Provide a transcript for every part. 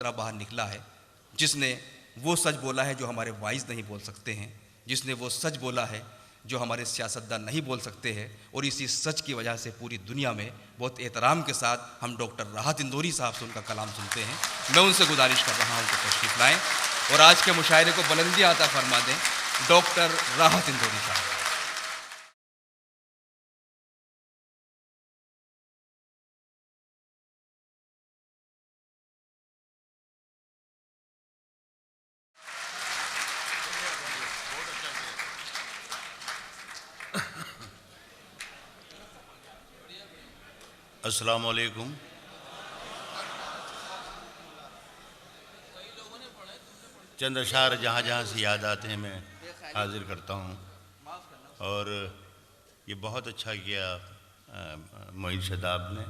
तरह बाहर निकला है, जिसने वो सच बोला है जो हमारे वाइज नहीं बोल सकते हैं, जिसने वो सच बोला है जो हमारे सियासतदान नहीं बोल सकते हैं। और इसी सच की वजह से पूरी दुनिया में बहुत एहतराम के साथ हम डॉक्टर राहत इंदौरी साहब से उनका कलाम सुनते हैं। मैं उनसे गुजारिश कर रहा हूँ कि तशरीफ़ लाएँ और आज के मुशायरे को बुलंदी अता फरमा दें। डॉक्टर राहत इंदौरी साहब। अस्सलाम वालेकुम। चंद अशार जहाँ जहाँ से याद आते हैं मैं हाजिर करता हूँ। और ये बहुत अच्छा किया मोइन शदाब ने।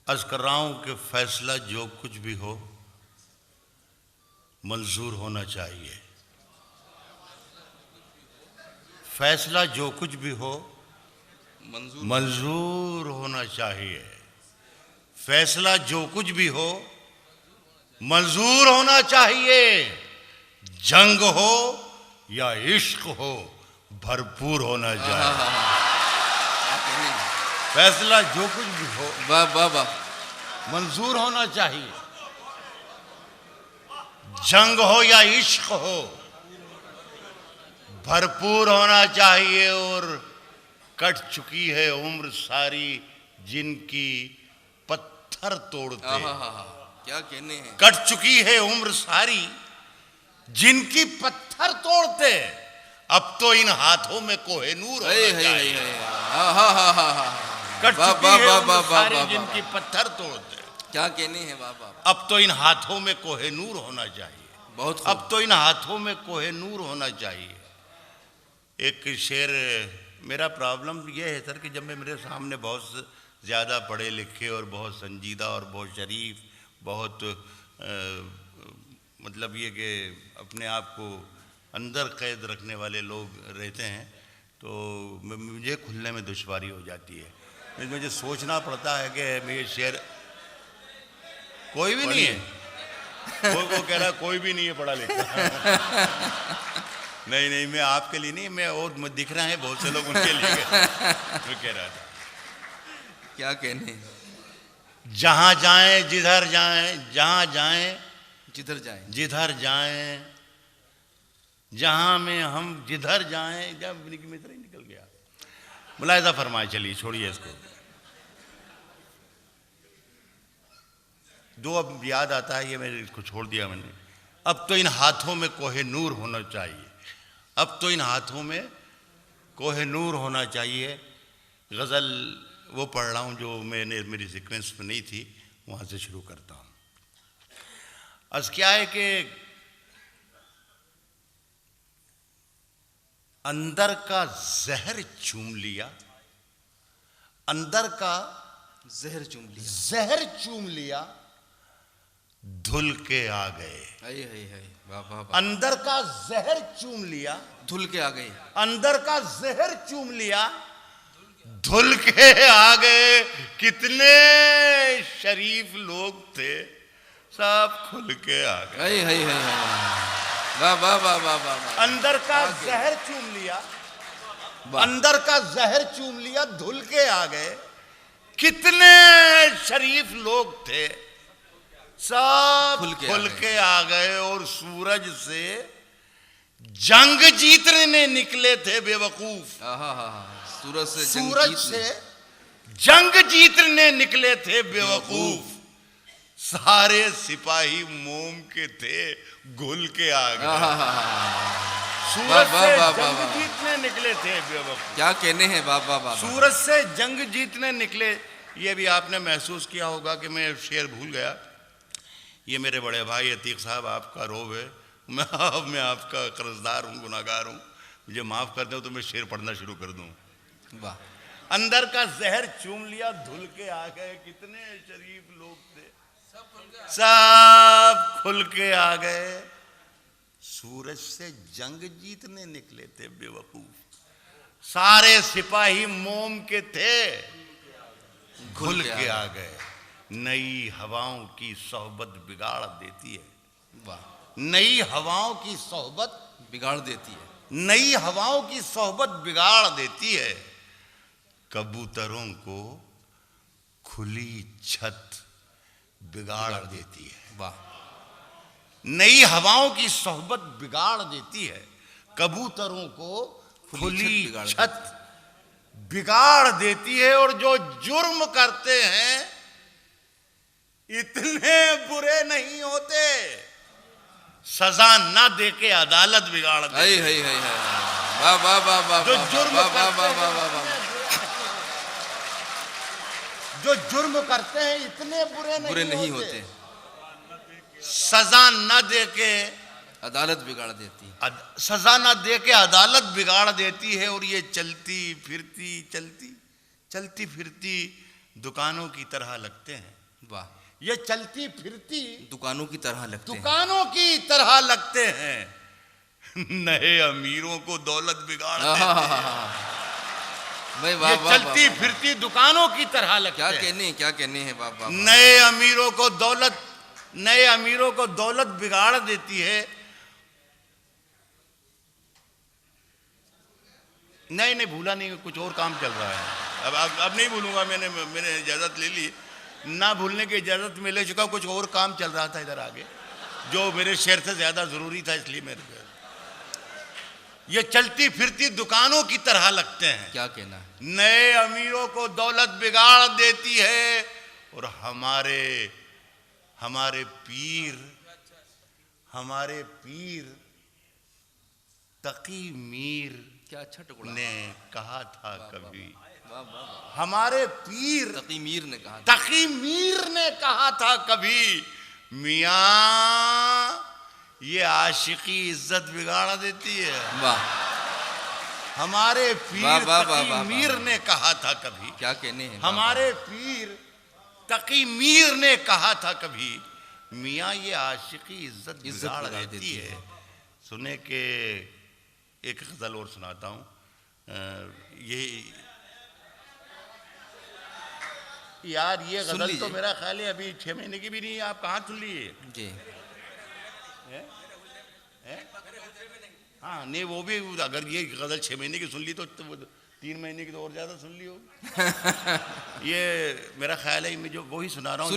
अर्ज़ कर रहा हूँ कि फ़ैसला जो कुछ भी हो मंजूर होना चाहिए। फैसला जो कुछ भी हो मंजूर होना चाहिए। फैसला जो कुछ भी हो मंजूर होना चाहिए। जंग हो या इश्क हो भरपूर होना चाहिए। फैसला जो कुछ भी हो वाह वाह वाह, मंजूर होना चाहिए। जंग हो या इश्क हो भरपूर होना चाहिए। और कट चुकी है उम्र सारी जिनकी पत्थर तोड़ते। क्या कहने हैं। कट चुकी है उम्र सारी जिनकी पत्थर तोड़ते। अब तो इन हाथों में कोहिनूर होना चाहिए। कट चुकी है उम्र सारी जिनकी पत्थर तोड़ते। क्या कहने हैं। वाह वाह, अब तो इन हाथों में कोहिनूर होना चाहिए। बहुत अब तो इन हाथों में कोहिनूर होना चाहिए। एक शेर, मेरा प्रॉब्लम यह है सर कि जब मैं मेरे सामने बहुत ज़्यादा पढ़े लिखे और बहुत संजीदा और बहुत शरीफ, बहुत मतलब ये कि अपने आप को अंदर कैद रखने वाले लोग रहते हैं तो मुझे खुलने में दुश्वारी हो जाती है। मुझे सोचना पड़ता है कि ये शेर कोई भी नहीं है। वो कह रहा कोई भी नहीं है पढ़ा लिखा। नहीं नहीं, मैं आपके लिए नहीं, मैं और दिख रहा है बहुत से लोग उनके लिए मैं कह रहा था। क्या कहने। जहां जाएं जिधर जाएं, जहां जाएं जिधर जाएं, जिधर जाएं, जहां में हम जिधर जाएं। जब मित्र ही निकल गया। मुलाहिजा फरमाए, चलिए छोड़िए इसको। दो अब याद आता है, ये मैंने इसको छोड़ दिया मैंने। अब तो इन हाथों में कोहिनूर होना चाहिए। अब तो इन हाथों में कोहिनूर होना चाहिए। गज़ल वो पढ़ रहा हूँ जो मैंने मेरी सीक्वेंस में नहीं थी, वहाँ से शुरू करता हूँ। अर्ज़ क्या है कि अंदर का जहर चूम लिया, अंदर का जहर चूम लिया, जहर चूम लिया, धुल के आ गए। वाह वाह वाह। अंदर का जहर चूम लिया, धुल के आ गए। अंदर का जहर चूम लिया, धुल के आ गए। कितने शरीफ लोग थे, सब खुल के आ गए। वाह वाह वाह वाह वाह। अंदर का जहर चूम लिया, अंदर का जहर चूम लिया, धुल के आ गए। कितने शरीफ लोग थे, सब खुल के आ गए। और सूरज से जंग जीतने निकले थे बेवकूफ। सूरज से जंग जीतने निकले थे बेवकूफ। सारे सिपाही मोम के थे, घुल के आ गए। सूरज से जंग जीतने निकले थे बेवकूफ। क्या कहने हैं। वाह वाह वाह। सूरज से जंग जीतने निकले। ये भी आपने महसूस किया होगा कि मैं शेर भूल गया। ये मेरे बड़े भाई अतीक साहब आपका रोब है। मैं आपका कर्जदार हूँ, गुनाहगार हूँ। मुझे माफ़ कर दो तो मैं शेर पढ़ना शुरू कर दूँ। वाह। अंदर का जहर चूम लिया, धुल के आ गए। कितने शरीफ लोग थे, सब खुल के आ गए। सूरज से जंग जीतने निकले थे बेवकूफ। सारे सिपाही मोम के थे, घुल के आ गए। नई हवाओं की सोहबत बिगाड़ देती है। वाह। नई हवाओं की सोहबत बिगाड़ देती है। नई हवाओं की सोहबत बिगाड़ देती है। कबूतरों को खुली छत बिगाड़ देती है। वाह। नई हवाओं की सोहबत बिगाड़ देती है। कबूतरों को खुली छत बिगाड़ देती है। और जो जुर्म करते हैं इतने बुरे नहीं होते, सजा ना दे के अदालत बिगाड़ देती है। वाह वाह वाह वाह। जो जुर्म जो जुर्म करते हैं इतने बुरे नहीं होते, सजा न दे के अदालत बिगाड़ देती है। सजा न दे के अदालत बिगाड़ देती है। और ये चलती फिरती दुकानों की तरह लगते हैं। वाह। ये चलती फिरती दुकानों की तरह लगते हैं। दुकानों की तरह लगते हैं। नए अमीरों को दौलत बिगाड़ देती है। ये चलती फिरती दुकानों की तरह लगते हैं। क्या कहने हैं। वाह वाह। नए अमीरों को दौलत बिगाड़ देती है। नहीं भूला नहीं, कुछ और काम चल रहा है। अब नहीं भूलूंगा। मैंने इजाजत ले ली। ना भूलने की इजाजत में ले चुका। कुछ और काम चल रहा था इधर आगे जो मेरे शेर से ज्यादा जरूरी था, इसलिए मेरे को ये चलती फिरती दुकानों की तरह लगते हैं। क्या कहना है। नए अमीरों को दौलत बिगाड़ देती है। और हमारे पीर तकी मीर क्या अच्छा टुकड़ा ने कहा था कभी। वाह वाह। हमारे पीर तकी मीर ने कहा था कभी, मियां ये आशिकी इज्जत बिगाड़ देती है। वाह। हमारे पीर तकी मीर ने कहा था कभी। क्या कहने हैं। हमारे पीर तकी मीर ने कहा था कभी, मियां ये आशिकी इज्जत बिगाड़ देती है। सुने के एक गजल और सुनाता हूँ। ये गजल तो मेरा ख्याल है अभी 6 महीने की भी नहीं है। आप कहाँ सुन लिए जी। हाँ नहीं, वो भी अगर ये गजल 6 महीने की सुन ली तो 3 महीने की तो और ज्यादा सुन ली होगी। ये मेरा ख्याल है मैं जो वही सुना रहा हूँ।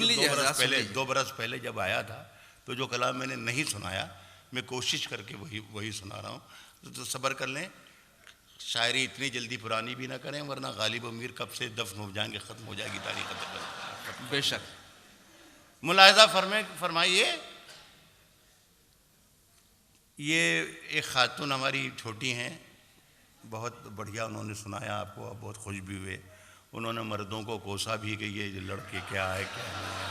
2 बरस पहले जब आया था तो जो कलाम मैंने नहीं सुनाया, मैं कोशिश करके वही सुना रहा हूँ। तो सब्र कर लें। शायरी इतनी जल्दी पुरानी भी ना करें, वरना गालिब अमीर कब से दफन हो जाएंगे, खत्म हो जाएगी तारीख। बेशक। मुलाहिजा फरमाइए। ये एक खातून हमारी छोटी हैं, बहुत बढ़िया उन्होंने सुनाया आपको, आप बहुत खुश भी हुए। उन्होंने मर्दों को कोसा भी कि ये लड़के क्या है क्या नहीं है।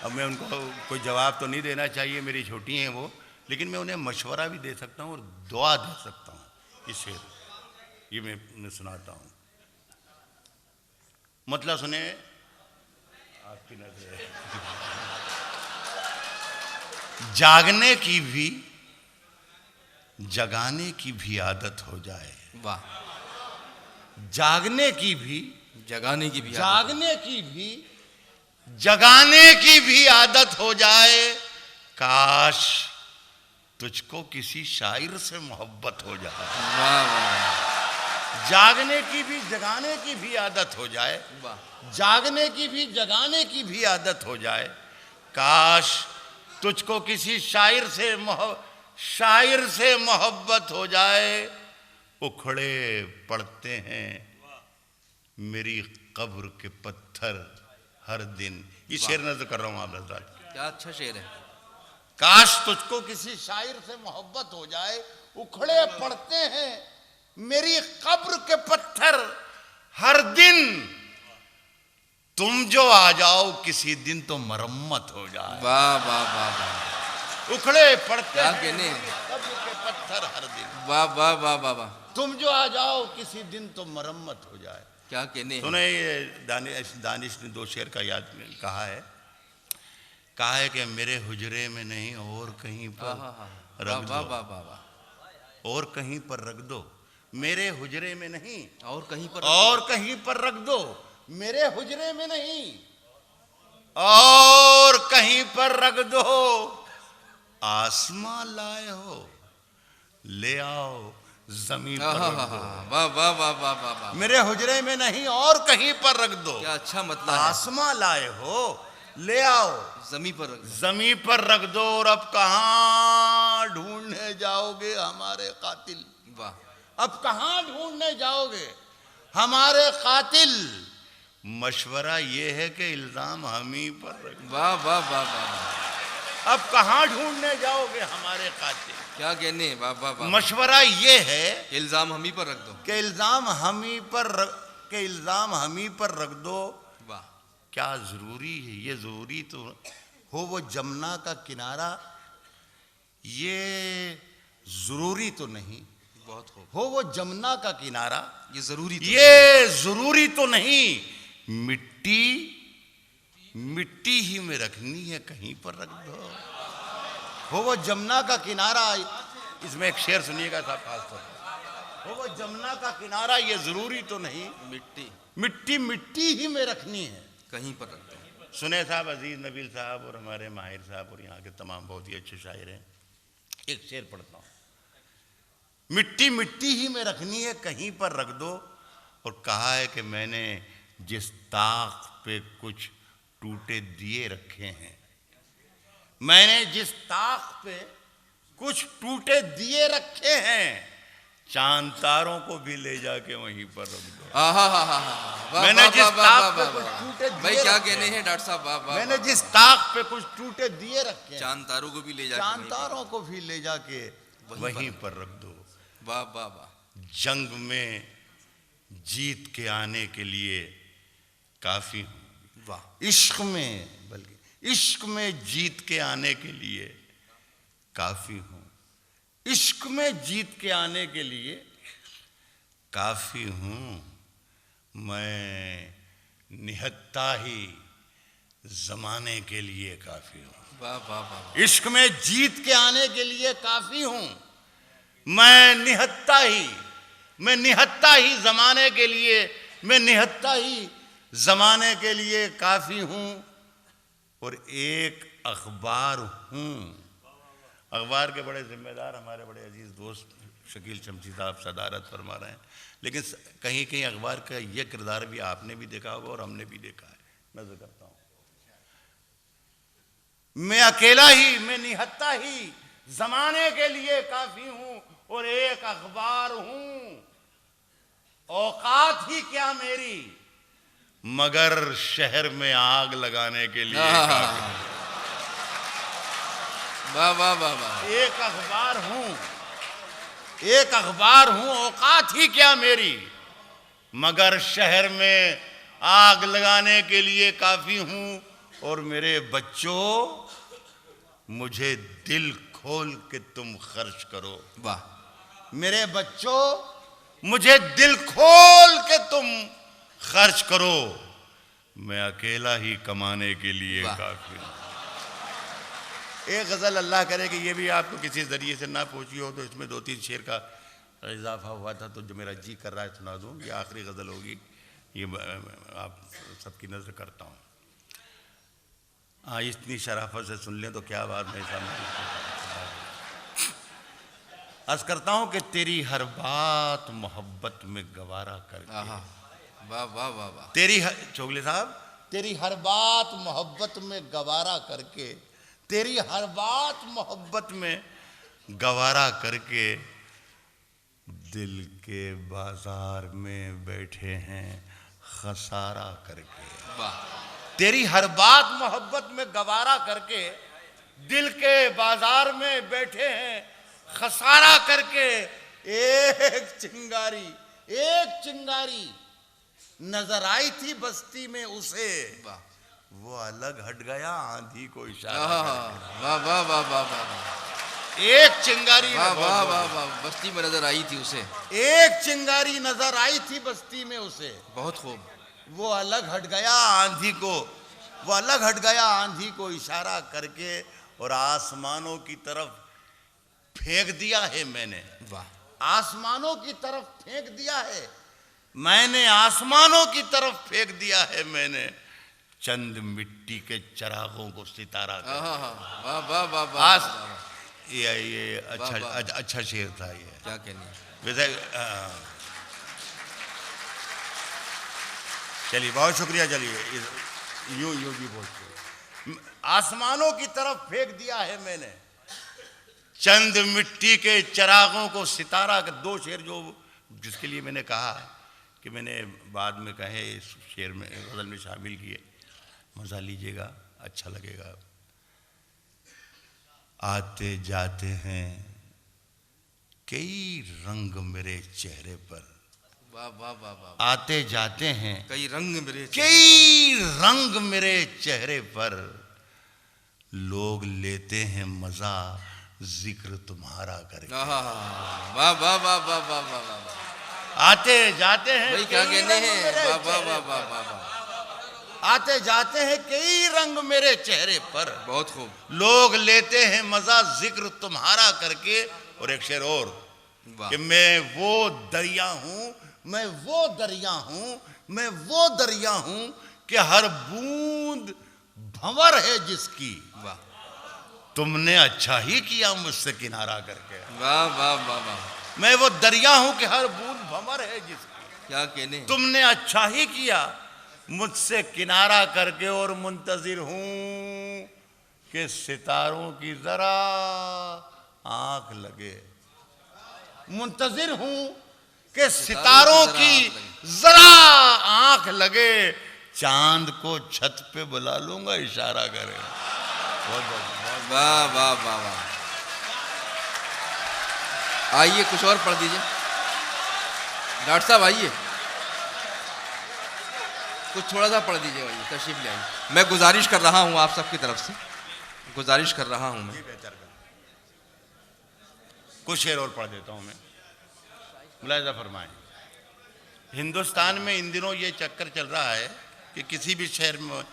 अब मैं उनको कोई जवाब तो नहीं देना चाहिए, मेरी छोटी हैं वो, लेकिन मैं उन्हें मशवरा भी दे सकता हूँ और दुआ दे सकता हूँ। इस शेर ये मैं सुनाता हूँ, मतलब सुने आपकी नजर। जागने की भी जगाने की भी आदत हो जाए। वाह। जागने की भी जगाने की भी जागने की भी जगाने की भी आदत हो जाए। काश तुझको किसी शायर से मोहब्बत हो जाए। वाह वाह। जागने की भी जगाने की भी आदत हो जाए। वाह। जागने की भी जगाने की भी आदत हो जाए। काश तुझको किसी शायर से मोहब्बत हो जाए। उखड़े पड़ते हैं मेरी कब्र के पत्थर हर दिन। ये शेर नजर कर रहा हूं आप हज़रात। क्या अच्छा शेर है। काश तुझको किसी शायर से मोहब्बत हो जाए। उखड़े पड़ते हैं मेरी कब्र के पत्थर हर दिन। तुम जो आ जाओ किसी दिन तो मरम्मत हो जाए। वाह वाह वाह वाह। उखड़े पड़ते हैं कहने कब्र के पत्थर हर दिन। वाह वाह वाह वाह वाह। तुम जो आ जाओ किसी दिन तो मरम्मत हो जाए। क्या कहने। सुने ये दानिश ने 2 शेर का याद कहा है कि मेरे हुजरे में नहीं और कहीं पर रख दो। और कहीं पर रख दो। मेरे हुजरे में नहीं और कहीं पर रख दो। मेरे हुजरे में नहीं और कहीं पर रख दो। आसमां लाए हो, ले आओ जमीन पर रख दो। वाह वाह वाह वाह वाह वाह। मेरे हुजरे में नहीं और कहीं पर रख दो। क्या अच्छा मतलब है। आसमां लाए हो, ले आओ जमीन पर रख दो। जमीन पर रख दो। और अब कहां ढूंढने जाओगे हमारे कातिल? वाह। अब कहां ढूंढने जाओगे हमारे कातिल? मशवरा ये है कि इल्जाम हम ही पर रख दो। वाह वाह वाह वाह। अब कहां ढूंढने जाओगे हमारे कातिल? क्या कहने। वाह वाह वाह। मशवरा ये है इल्जाम हम ही पर रख दो। कि इल्जाम हम ही पर रख दो। वाह। क्या जरूरी है? ये जरूरी तो हो वो जमुना का किनारा, ये जरूरी तो नहीं। बहुत खूब। हो वो जमुना का किनारा, ये जरूरी तो ये जरूरी तो नहीं। मिट्टी मिट्टी ही में रखनी है, कहीं पर रख दो। हो वो जमुना का किनारा। इसमें एक शेर सुनिएगा साहब खास तौर पर। हो वो जमुना का किनारा, ये जरूरी तो नहीं। मिट्टी मिट्टी मिट्टी ही में रखनी है, कहीं पर रख दो। सुने साहब, अजीज नबील साहब और हमारे माहिर साहब और यहाँ के तमाम बहुत ही अच्छे शायर हैं। एक शेर पढ़ता हूँ। मिट्टी मिट्टी ही में रखनी है, कहीं पर रख दो। और कहा है कि मैंने जिस ताक पे कुछ टूटे दिए रखे हैं, मैंने जिस ताक पे कुछ टूटे दिए रखे हैं, चांद तारों को भी ले जाके वहीं पर रख दो। मैंने जिस ताक पे कुछ टूटे दिए, भाई क्या कहने हैं डॉक्टर साहब। वाह वाह। मैंने जिस ताक पे कुछ टूटे दिए रखे हैं, चांद तारों को भी ले जाके चांद तारों को भी ले जाके वहीं पर रख दो। वाह वाह वाह। जंग में जीत के आने के लिए काफी हूं। वाह। इश्क में, बल्कि इश्क में जीत के आने के लिए काफी हूं। इश्क में जीत के आने के लिए काफी हूं। मैं निहत्ता ही जमाने के लिए काफी हूं। वाह वाह वाह। इश्क में जीत के आने के लिए काफी हूं। मैं निहत्ता ही जमाने के लिए, मैं निहत्ता ही जमाने के लिए काफी हूं। और एक अखबार हूं। अखबार के बड़े जिम्मेदार हमारे बड़े अजीज दोस्त शकील शमसी साहब सदारत फरमा रहे हैं। लेकिन कहीं कहीं अखबार का यह किरदार भी आपने भी देखा होगा और हमने भी देखा है। नजर करता हूं। मैं अकेला ही, मैं निहत्ता ही जमाने के लिए काफी हूं। और एक अखबार हूं। औकात ही क्या मेरी, मगर शहर में आग लगाने के लिए काफी हूं। वाह वाह वाह वाह। एक अखबार हूं, औकात ही क्या मेरी, मगर शहर में आग लगाने के लिए काफी हूं। और मेरे बच्चों, मुझे दिल खोल के तुम खर्च करो। वाह। मेरे बच्चों, मुझे दिल खोल के तुम खर्च करो। मैं अकेला ही कमाने के लिए काफी हूं। एक गजल अल्लाह करे कि ये भी आपको किसी जरिए से ना पहुंची हो, तो इसमें 2-3 शेर का इजाफा हुआ था, तो जो मेरा जी कर रहा है सुना दूं। ये आखिरी गजल होगी, ये आप सबकी नजर करता हूं। हाँ, इतनी शराफत से सुन लें तो क्या बात नहीं। सामने अर्ज करता हूं कि तेरी हर बात मोहब्बत में गवारा करके। वाह वाह वाह वाह। चोगले साहब, तेरी हर बात मोहब्बत में गवारा करके, तेरी हर बात मोहब्बत में गवारा करके, दिल के बाजार में बैठे हैं खसारा करके। वाह। तेरी हर बात मोहब्बत में गवारा करके, दिल के बाजार में बैठे हैं खसारा करके। एक चिंगारी नजर आई थी बस्ती में उसे, वो अलग हट गया आंधी को इशारा। वाह वाह वाह वाह वाह। एक चिंगारी, वाह वाह वाह वाह, बस्ती में नजर आई थी उसे। एक चिंगारी नजर आई थी बस्ती में उसे। बहुत खूब। वो अलग हट गया आंधी को इशारा करके। और आसमानों की तरफ फेंक दिया है मैंने। वाह। आसमानों की तरफ फेंक दिया है मैंने आसमानों की तरफ फेंक दिया है मैंने, चंद मिट्टी के चरागों को सितारा कर। वाह वाह वाह वाह, ये अच्छा शेर था ये, क्या कहने। वैसे चलिए बहुत शुक्रिया। चलिए यूं भी बोलते, आसमानों की तरफ फेंक दिया है मैंने, चंद मिट्टी के चरागों को सितारा कर। दो शेर जो जिसके लिए मैंने कहा कि मैंने बाद में कहे इस शेर में गज़ल में शामिल किए, मज़ा लीजिएगा, अच्छा लगेगा। आते जाते हैं कई रंग मेरे चेहरे पर, वाह वाह वाह वाह, आते जाते हैं कई रंग मेरे, कई रंग मेरे चेहरे पर, लोग लेते हैं मजा जिक्र तुम्हारा करके। वाह वाह वाह वाह वाह वाह वाह, आते जाते हैं भाई क्या कई कहने रंग हैं, मेरे वाह वाह चेहरे वाह पर। वाह वाह वाह, आते जाते हैं कई रंग मेरे चेहरे पर, बहुत खूब, लोग लेते हैं मजा जिक्र तुम्हारा करके। और एक शेर और वाह, कि मैं वो दरिया हूं, मैं वो दरिया हूं, मैं वो दरिया हूं कि हर बूंद भंवर है जिसकी, वाह तुमने अच्छा ही किया मुझसे किनारा करके। वाह वाह वाह वाह, मैं वो दरिया हूं कि हर बूंद भंवर है जिसकी, क्या कहने। तुमने अच्छा ही किया मुझसे किनारा करके। और मुंतजिर हूं कि सितारों की जरा आंख लगे, मुंतजिर हूं कि सितारों की जरा आंख लगे, चांद को छत पे बुला लूंगा इशारा करे। बहुत बहुत वाह वाह वाह वाह, आइए कुछ और पढ़ दीजिए डॉक्टर साहब, आइए कुछ थोड़ा सा पढ़ दीजिए, आइए तशरीफ ले आइए। मैं गुजारिश कर रहा हूँ आप सबकी तरफ से, गुजारिश कर रहा हूँ मैं। कुछ शेर और पढ़ देता हूं मैं, मुलाहिजा फरमाएं। हिंदुस्तान में इन दिनों ये चक्कर चल रहा है कि किसी भी शहर में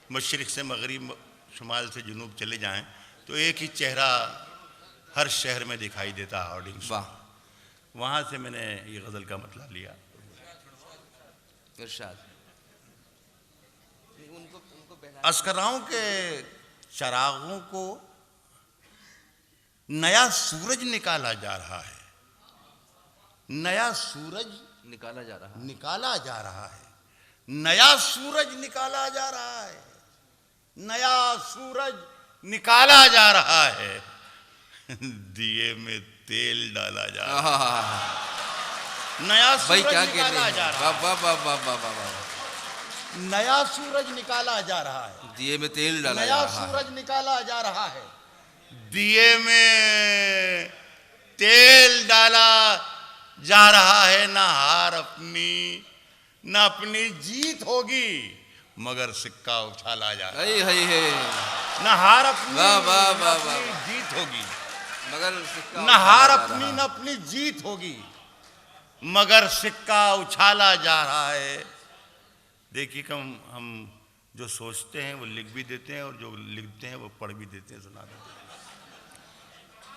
मशरिक से मगरिब, शुमाल से जुनूब चले जाएं तो एक ही चेहरा हर शहर में दिखाई देता है, होर्डिंग्स। वाह, वहाँ से मैंने ये गज़ल का मतलब लिया। इरशाद। अस्कराओं के चरागों को नया सूरज निकाला जा रहा है, नया सूरज निकाला जा रहा है, निकाला जा रहा है, नया सूरज निकाला जा रहा है, नया सूरज निकाला जा रहा है, दिए में तेल डाला जा रहा है, नया भाई सूरज क्या निकाला जा रहा है, वाह वाह वाह वाह वाह वाह, नया सूरज निकाला जा रहा है, दिए में तेल डाला जा नया रहा है, सूरज निकाला जा रहा है, दिए में तेल डाला जा रहा है। ना हार अपनी, ना अपनी जीत होगी, मगर सिक्का उछाला जा रहा है। है ना हार अपनी, वाह वाह ना वाह अपनी वाह, जीत होगी, मगर सिक्का ना हार उछाला जा अपनी, रहा ना अपनी जीत होगी, मगर सिक्का उछाला जा रहा है। देखिए हम जो सोचते हैं वो लिख भी देते हैं, और जो लिखते हैं वो पढ़ भी देते हैं, सुना देते हैं।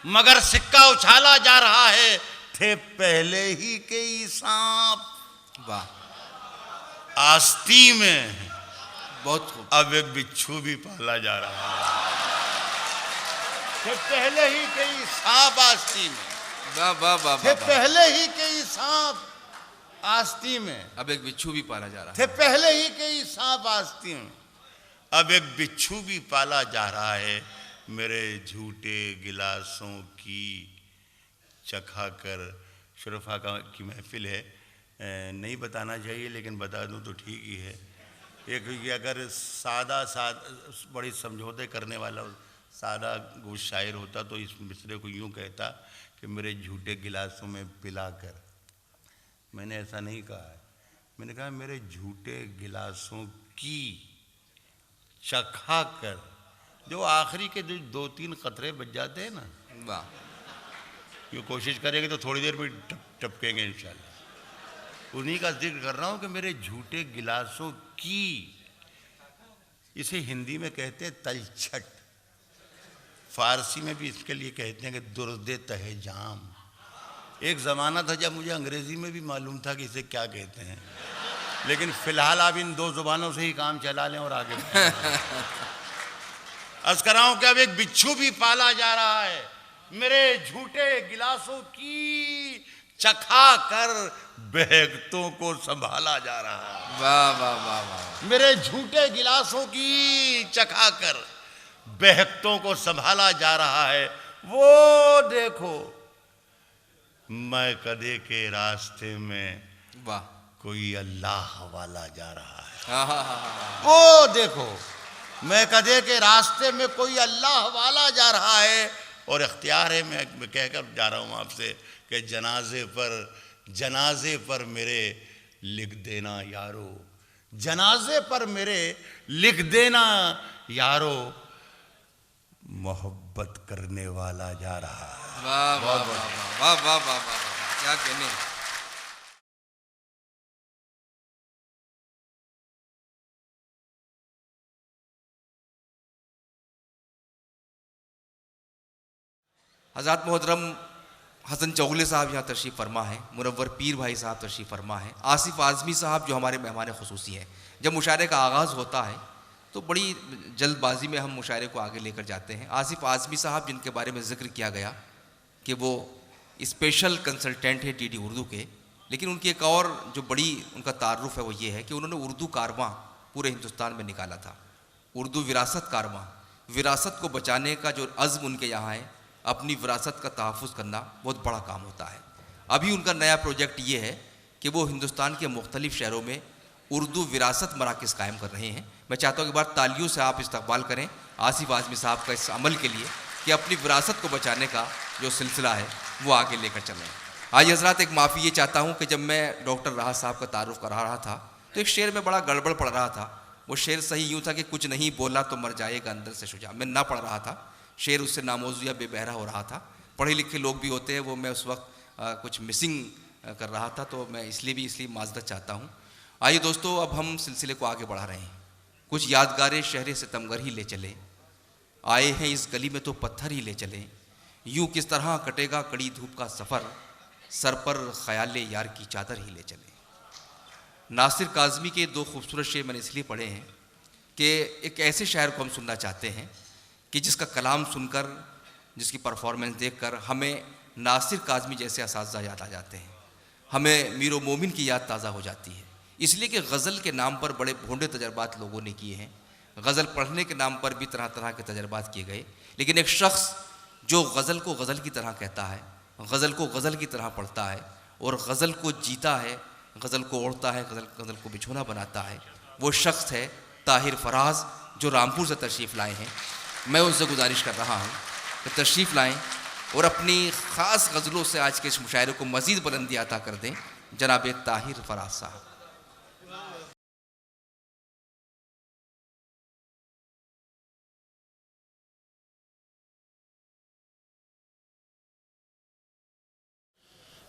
मगर सिक्का उछाला जा रहा है, थे पहले ही कई सांप वाह, आस्ती में, बहुत खूब, अब एक बिच्छू भी पाला जा रहा है। थे पहले ही कई सांप आस्ती में, वाह वाह वाह थे वाह, पहले ही कई सांप आस्ती में, अब एक बिच्छू भी पाला जा रहा थे है, पहले ही कई सांप आस्ती में, अब एक बिच्छू भी पाला जा रहा है। मेरे झूठे गिलासों की चखा कर, शुरफा की महफिल है, नहीं बताना चाहिए लेकिन बता दूं तो ठीक ही है। एक ये अगर सादा बड़ी समझौते करने वाला सादा गोश शायर होता तो इस मिसरे को यूं कहता कि मेरे झूठे गिलासों में पिला कर। मैंने ऐसा नहीं कहा है, मैंने कहा मेरे झूठे गिलासों की चखा कर, जो आखिरी के जो 2-3 कतरे बच जाते हैं ना, वाह, ये कोशिश करेंगे तो थोड़ी देर में टपकेंगे इंशाल्लाह, उन्हीं का जिक्र कर रहा हूं कि मेरे झूठे गिलासों की, इसे हिंदी में कहते हैं तलछट, फारसी में भी इसके लिए कहते हैं कि दुर्दे तहे जाम, एक ज़माना था जब मुझे अंग्रेज़ी में भी मालूम था कि इसे क्या कहते हैं, लेकिन फ़िलहाल आप इन 2 ज़ुबानों से ही काम चला लें और आगे अर्ज़ कर रहा हूं कि अब एक बिच्छू भी पाला जा रहा है, मेरे झूठे गिलासों की चखा कर बहकतों को संभाला जा रहा है। वाह वाह वाह वाह। मेरे झूठे गिलासों की चखा कर बहकतों को संभाला जा रहा है। वो देखो मैं कदे के रास्ते में वाह। कोई अल्लाह वाला जा रहा है। हाँ हाँ हाँ। वो देखो मैं कदे के रास्ते में कोई अल्लाह वाला जा रहा है। और इख्तियार है, मैं कहकर जा रहा हूँ आपसे कि जनाजे पर मेरे लिख देना यारो, जनाजे पर मेरे लिख देना यारो, मोहब्बत करने वाला जा रहा है। वाह वाह वाह वाह वाह वाह वाह, क्या कहने। हज़रत मोहतरम हसन चौगले साहब यहाँ तशरीफ़ फरमा है, मुनव्वर पीर भाई साहब तशरीफ़ फरमा है, आसिफ आज़मी साहब जो हमारे मेहमान ख़ुसूसी हैं। जब मुशायरे का आगाज़ होता है तो बड़ी जल्दबाजी में हम मुशायरे को आगे लेकर जाते हैं। आसिफ आज़मी साहब जिनके बारे में ज़िक्र किया गया कि वो स्पेशल कंसल्टेंट है डीडी उर्दू के, लेकिन उनकी एक और जो बड़ी उनका तारुफ़ है वो ये है कि उन्होंने उर्दू कारवां पूरे हिंदुस्तान में निकाला था। उर्दू विरासत कारवां, विरासत को बचाने का जो अज़्म उनके यहाँ है, अपनी विरासत का तहफ़्फ़ुज़ करना बहुत बड़ा काम होता है। अभी उनका नया प्रोजेक्ट ये है कि वो हिंदुस्तान के मुख्तलिफ़ शहरों में उर्दू विरासत मराकज़ कायम कर रहे हैं। मैं चाहता हूँ कि बार तालियों से आप इस्तकबाल करें आसिफ आज़मी साहब का इस अमल के लिए कि अपनी विरासत को बचाने का जो सिलसिला है वो आगे लेकर चलें। आज हज़रात एक माफ़ी ये चाहता हूँ कि जब मैं डॉक्टर राहत साहब का तारुफ़ करा रहा था तो एक शेर में बड़ा गड़बड़ पड़ रहा था। वो शेर सही यूँ था कि कुछ नहीं बोला तो मर जाएगा अंदर से शुजा। मैं ना पढ़ रहा था, शेर उससे नामौजू या बेबहरा हो रहा था। पढ़े लिखे लोग भी होते हैं, वो मैं उस वक्त कुछ मिसिंग कर रहा था, तो मैं इसलिए माज़रत चाहता हूँ। आइए दोस्तों, अब हम सिलसिले को आगे बढ़ा रहे हैं। कुछ यादगारें शहर सितमगर ही ले चले, आए हैं इस गली में तो पत्थर ही ले चले, यूँ किस तरह कटेगा कड़ी धूप का सफ़र, सर पर ख़याले यार की चादर ही ले चले। नासिर काज़मी के 2 खूबसूरत शेर मैंने इसलिए पढ़े हैं कि एक ऐसे शायर को हम सुनना चाहते हैं कि जिसका कलाम सुनकर, जिसकी परफॉर्मेंस देखकर हमें नासिर काज़मी जैसे असातिज़ा याद आ जाते हैं, हमें मीर मोमिन की याद ताज़ा हो जाती है। इसलिए कि गज़ल के नाम पर बड़े भोंडे तजर्बात लोगों ने किए हैं, गज़ल पढ़ने के नाम पर भी तरह तरह के तजर्बात किए गए, लेकिन एक शख्स जो गज़ल को गज़ल की तरह कहता है, गज़ल को गज़ल की तरह पढ़ता है और गज़ल को जीता है, गज़ल को ओढ़ता है, गज़ल को बिछोना बनाता है, वो शख्स है ताहिर फराज जो रामपुर से तशरीफ़ लाए हैं। मैं उनसे गुजारिश कर रहा हूँ कि तशरीफ़ लाएँ और अपनी ख़ास गज़लों से आज के इस मुशायरे को मज़ीद बुलंदी अता कर दें। जनाब ताहिर फराज साहब।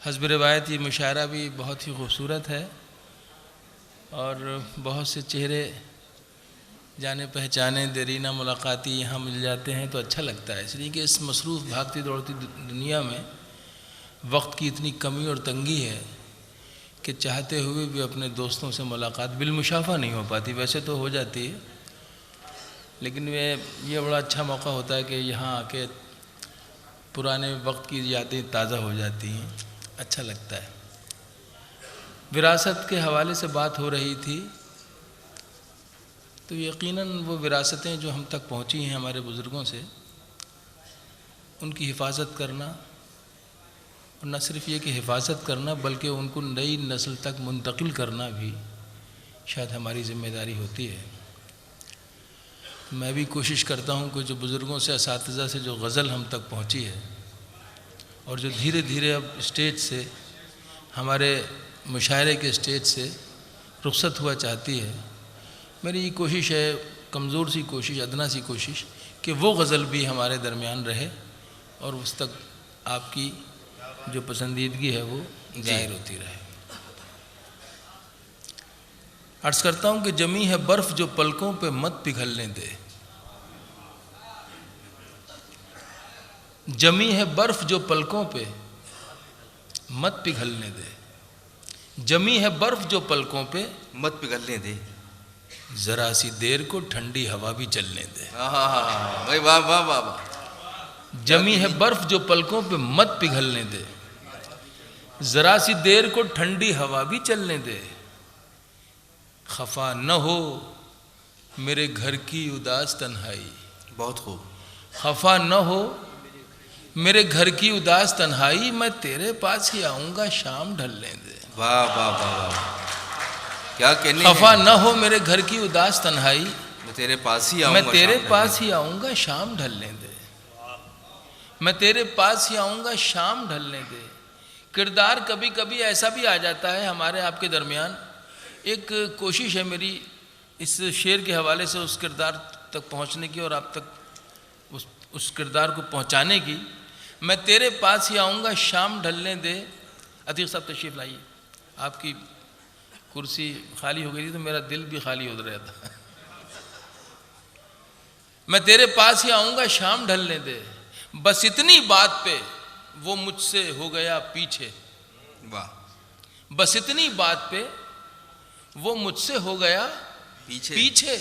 हस्ब रिवायत ये मुशायरा भी बहुत ही खूबसूरत है और बहुत से चेहरे जाने पहचाने देरीना मुलाकाती यहाँ मिल जाते हैं तो अच्छा लगता है। इसलिए कि इस मसरूफ़ भागती दौड़ती दुनिया में वक्त की इतनी कमी और तंगी है कि चाहते हुए भी अपने दोस्तों से मुलाकात बिलमुशाफ़ा नहीं हो पाती। वैसे तो हो जाती है, लेकिन ये बड़ा अच्छा मौका होता है कि यहाँ आके पुराने वक्त की यादें ताज़ा हो जाती हैं, अच्छा लगता है। विरासत के हवाले से बात हो रही थी, तो यकीनन वो विरासतें जो हम तक पहुंची हैं हमारे बुज़ुर्गों से, उनकी हिफाजत करना, और न सिर्फ ये कि हिफाजत करना बल्कि उनको नई नस्ल तक मुंतकिल करना भी शायद हमारी ज़िम्मेदारी होती है। मैं भी कोशिश करता हूँ कि जो बुज़ुर्गों से, असातिज़ा से जो गज़ल हम तक पहुँची है और जो धीरे धीरे अब स्टेज से, हमारे मुशायरे के स्टेज से रुखसत हुआ चाहती है, मेरी ये कोशिश है, कमज़ोर सी कोशिश, अदना सी कोशिश, कि वो गज़ल भी हमारे दरमियान रहे और उस तक आपकी जो पसंदीदगी है वो ज़ाहिर होती रहे। अर्ज़ करता हूँ कि जमी है बर्फ़ जो पलकों पे मत पिघलने दे, जमी है बर्फ़ जो पलकों पे मत पिघलने दे, जमी है बर्फ जो पलकों पे मत पिघलने दे, जरा सी देर को ठंडी हवा भी चलने दे। भाई वाह वाह वाह वाह। जमी है बर्फ जो पलकों पे मत पिघलने दे, जरा सी देर को ठंडी हवा भी चलने दे। खफा न हो मेरे घर की उदास तन्हाई, बहुत खूब। खफा न हो मेरे घर की उदास तन्हाई, मैं तेरे पास ही आऊंगा शाम ढलने दे। वाह वाह वाह वाह, क्या कहने। खफा न हो मेरे घर की उदास तन्हाई, मैं तेरे पास ही आऊंगा, मैं तेरे पास ही आऊंगा शाम ढलने दे। मैं तेरे पास ही आऊंगा शाम ढलने दे। किरदार कभी कभी ऐसा भी आ जाता है हमारे आपके दरमियान। एक कोशिश है मेरी इस शेर के हवाले से उस किरदार तक पहुंचने की और आप तक उस किरदार को पहुंचाने की। मैं तेरे पास ही आऊंगा शाम ढलने दे। अतीक साहब तशरीफ लाइए। आपकी कुर्सी खाली हो गई थी तो मेरा दिल भी खाली हो रहा था। मैं तेरे पास ही आऊंगा शाम ढलने दे, बस इतनी बात पे वो मुझसे हो गया पीछे। वाह। बस इतनी बात पे वो मुझसे हो गया पीछे। पीछे।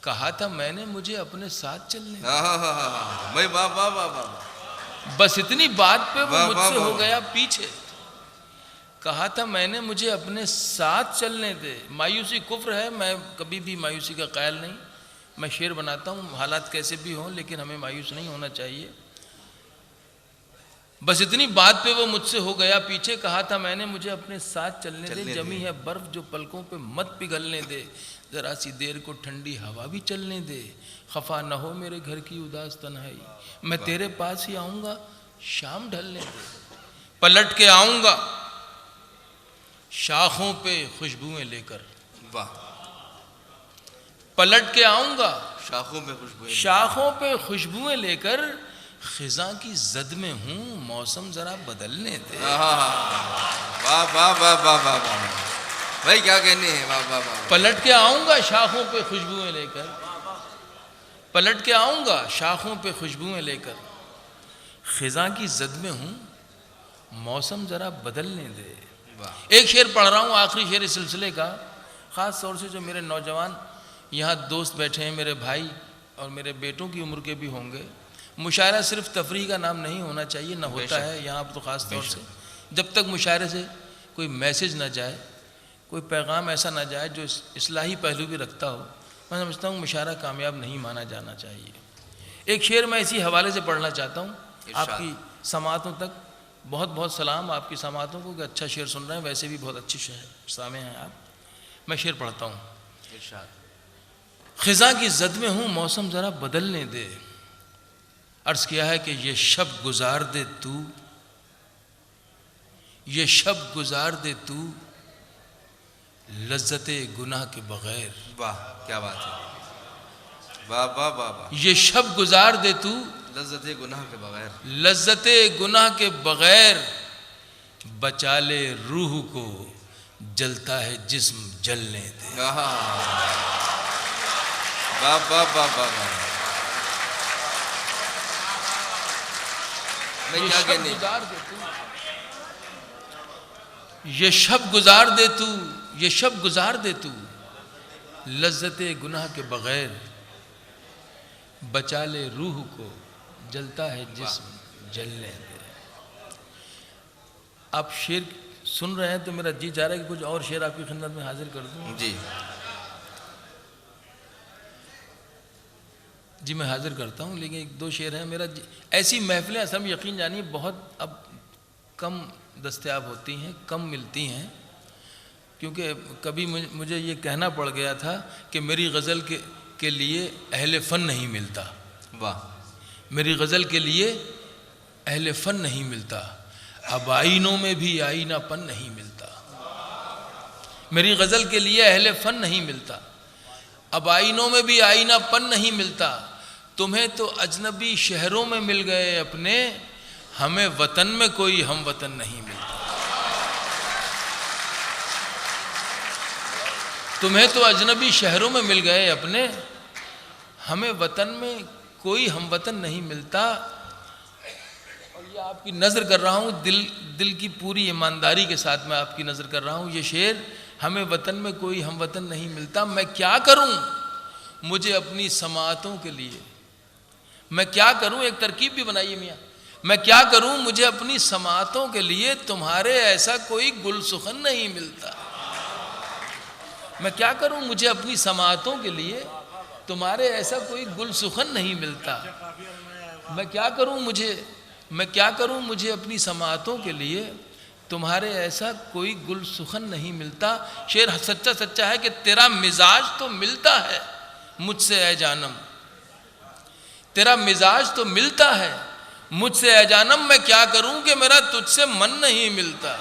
कहा था मैंने मुझे अपने साथ चलने दे। भाई वाह वाह वाह वाह। बस इतनी बात पे वो वाह, मुझसे वाह, हो वाह। गया पीछे। कहा था मैंने मुझे अपने साथ चलने दे। मायूसी कुफ्र है, मैं कभी भी मायूसी का कायल नहीं। मैं शेर बनाता हूँ हालात कैसे भी हों, लेकिन हमें मायूस नहीं होना चाहिए। बस इतनी बात पे वो मुझसे हो गया पीछे। कहा था मैंने मुझे अपने साथ चलने दे। जमी है बर्फ जो पलकों पे मत पिघलने दे, जरा सी देर को ठंडी हवा भी चलने दे। खफा न हो मेरे घर की उदास तन्हाई, मैं तेरे पास ही आऊंगा शाम ढलने दे। पलट के आऊंगा शाखों पे खुशबुएं लेकर। वाह। पलट के आऊंगा शाखों पे खुशबू। शाखों पे खुशबुएं लेकर। खिजा की जद में हूँ मौसम जरा बदलने दे। वाह वाह वाह वाह वाह वाह। भाई क्या कहने हैं। वाह वाह वाह। पलट के आऊंगा शाखों पे खुशबुएं लेकर। पलट के आऊंगा शाखों पे खुशबुएं लेकर। खिजा की जद में हूँ मौसम जरा बदलने दे। एक शेर पढ़ रहा हूँ, आखिरी शेर इस सिलसिले का। ख़ास तौर से जो मेरे नौजवान यहाँ दोस्त बैठे हैं, मेरे भाई और मेरे बेटों की उम्र के भी होंगे। मुशायरा सिर्फ तफरीह का नाम नहीं होना चाहिए, ना होता है यहाँ पर तो ख़ास तौर से। जब तक मुशायरे से कोई मैसेज ना जाए, कोई पैगाम ऐसा ना जाए जो इस्लाही पहलू भी रखता हो, मैं समझता हूँ मुशायरा कामयाब नहीं माना जाना चाहिए। एक शेर मैं इसी हवाले से पढ़ना चाहता हूँ आपकी समातों तक। बहुत बहुत सलाम आपकी समातों को कि अच्छा शेर सुन रहे हैं, वैसे भी बहुत अच्छी सामे हैं आप। मैं शेर पढ़ता हूँ। खिजा की जद में हूँ मौसम ज़रा बदलने दे। अर्ज़ किया है कि ये शब गुजार दे तू, ये शब गुजार दे तू लज्जते गुनाह के बगैर। वाह क्या बात है। वाह वाह वाह वाह। ये शब गुजार दे तू लज्जते गुनाह के बगैर। लज्जते गुनाह के बगैर। बचा ले रूह को जलता है जिस्म जलने दे। वाह वाह वाह वाह। मैं क्या कहने। ये शब गुजार दे तू, ये शब गुजार दे तू लज्जते गुनाह के बगैर। बचा ले रूह को जलता है जिस्म जलने दे। आप शेर सुन रहे हैं तो मेरा जी चाह रहा है कि कुछ और शेर आपकी खिदमत में हाजिर कर दूं। जी मैं हाजिर करता हूँ, लेकिन एक दो शेर हैं मेरा। ऐसी महफिलें असल में यकीन जानिए बहुत अब कम दस्तयाब होती हैं, कम मिलती हैं, क्योंकि कभी मुझे ये कहना पड़ गया था कि मेरी गज़ल के लिए अहले फ़न नहीं मिलता। वाह। मेरी गज़ल के लिए अहले फ़न नहीं मिलता। अब आईनों में भी आईनापन नहीं मिलता। मेरी गज़ल के लिए अहले फ़न नहीं मिलता। अब आईनों में भी आईनापन नहीं मिलता। तुम्हें तो अजनबी शहरों में मिल गए अपने, हमें वतन में कोई हम वतन नहीं मिलता। तुम्हें तो अजनबी शहरों में मिल गए अपने, हमें वतन में कोई हम वतन नहीं मिलता। और ये आपकी नज़र कर रहा हूँ, दिल की पूरी ईमानदारी के साथ मैं आपकी नज़र कर रहा हूँ। ये शेर, हमें वतन में कोई हम वतन नहीं मिलता, मैं क्या करूँ मुझे अपनी समातों के लिए, मैं क्या करूँ, एक तरकीब भी बनाइए मियाँ, मैं क्या करूँ मुझे अपनी समातों के लिए तुम्हारे ऐसा कोई गुलसुखन नहीं मिलता। मैं क्या करूँ मुझे अपनी समातों के लिए तुम्हारे ऐसा कोई गुलसुखन नहीं मिलता। मैं क्या करूँ मुझे अपनी समातों के लिए तुम्हारे ऐसा कोई गुलसुखन नहीं मिलता। शेर सच्चा सच्चा है कि तेरा मिजाज तो मिलता है मुझसे ऐ जानम, तेरा मिजाज तो मिलता है मुझसे ऐ जानम, मैं क्या करूं कि मेरा तुझसे मन नहीं मिलता।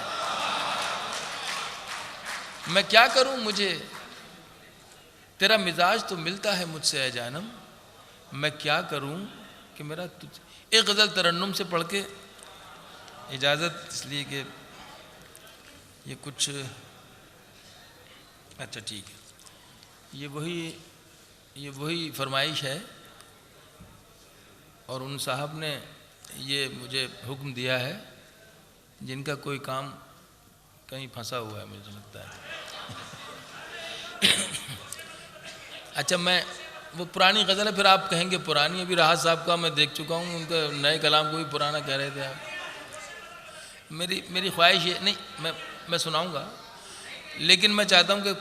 मैं क्या करूं मुझे, तेरा मिजाज तो मिलता है मुझसे ऐ जानम, मैं क्या करूं कि मेरा तुझ। एक गज़ल तरन्नुम से पढ़ के इजाज़त, इसलिए कि ये कुछ अच्छा ठीक है, ये वही फरमाइश है और उन साहब ने ये मुझे हुक्म दिया है जिनका कोई काम कहीं फंसा हुआ है मुझे लगता है। अच्छा, मैं वो पुरानी गज़ल है, फिर आप कहेंगे पुरानी, अभी राहत साहब का मैं देख चुका हूँ, उनका नए कलाम को भी पुराना कह रहे थे आप। मेरी ख्वाहिश ये नहीं, मैं सुनाऊंगा, लेकिन मैं चाहता हूँ कि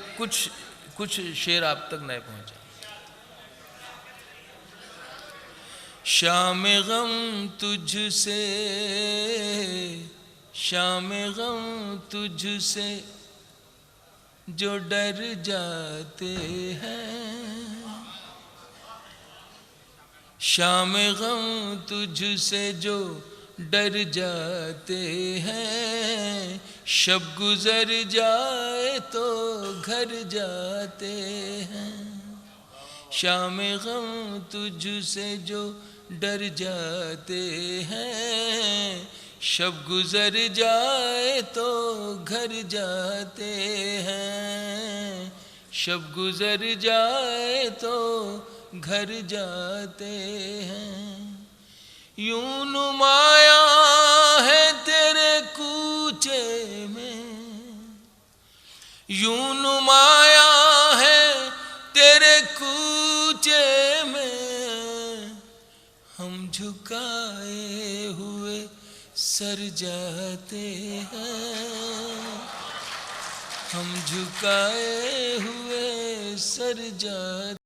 कुछ शेर आप तक नए पहुँचे। शाम गम तुझसे, शाम गम तुझसे जो डर जाते हैं, शाम गम तुझसे जो डर जाते हैं, शब गुजर जाए तो घर जाते हैं। शाम गम तुझसे जो डर जाते हैं, शब गुजर जाए तो घर जाते हैं, शब गुजर जाए तो घर जाते हैं। यूं नुमाया है तेरे कूचे में, यूं नुमाया है तेरे कूचे में, हम झुकाए हुए सर जाते हैं, हम झुकाए हुए सर जाते